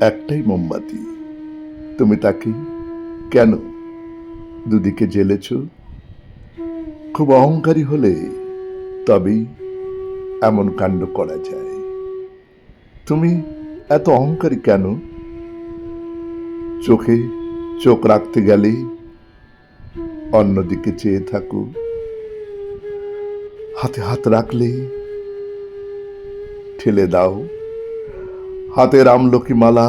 একটাই মোমবাতি, তুমি তাকে কেন দুদিকে জ্বেলেছ? খুব অহংকারী হলে তবেই এমন কাণ্ড করা যায়। তুমি এত অহংকারী কেন? চোখে চোখ রাখতে গেলে অন্যদিকে চেয়ে থাকো, হাতে হাত রাখলে ঠেলে দাও। হাতের আমলকি মালা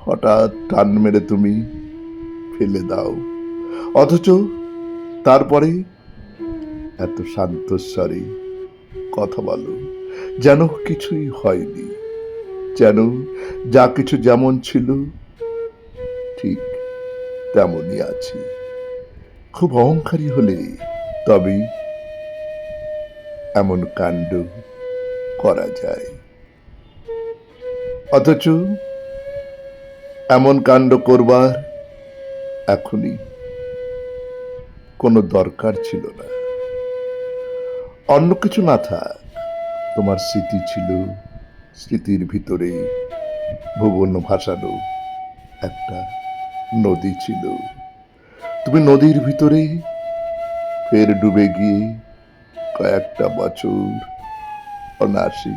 হঠাৎ টান মেরে তুমি ফেলে দাও, অথচ তারপরে এত শান্তস্বরে কথা বলো, যেন কিছুই হয়নি, যেন যা কিছু যেমন ছিল ঠিক তেমনই আছে। খুব অহংকারী হলে তবেই এমন কাণ্ড করা যায়, অথচ এমন কাণ্ড করবার এখনই কোনো দরকার ছিল না। অন্য কিছু না থাক, তোমার স্মৃতি ছিল, স্মৃতির ভিতরে ভুবন ভাসানো একটা নদী ছিল। তুমি নদীর ভিতরে ফের ডুবে গিয়ে কয়েকটা বছর অনায়াসে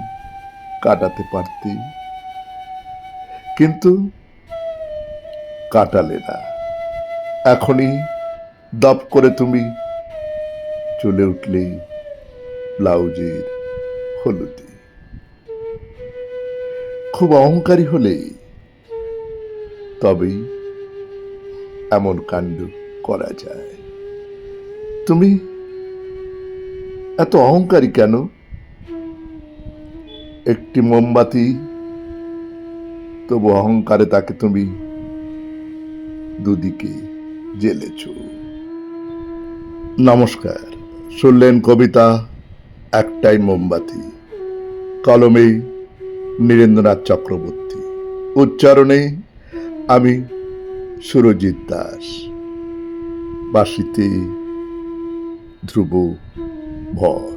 কাটাতে পারতে, কিন্তু কাটালে না। এখনই দপ করে তুমি চলে উঠলে ব্লাউজের হলুদে। খুব অহংকারী হলে তবেই এমন কাণ্ড করা যায়। তুমি এত অহংকারী কেন? একটি মোমবাতি, তবু অহংকারে তাকে তুমি দুদিকে জ্বেলেছ। নমস্কার, শুনলেন কবিতা একটাই মোমবাতি, কলমে নীরেন্দ্রনাথ চক্রবর্তী, উচ্চারণে আমি সুরজিৎ দাস, বাঁশিতে ধ্রুব ভর।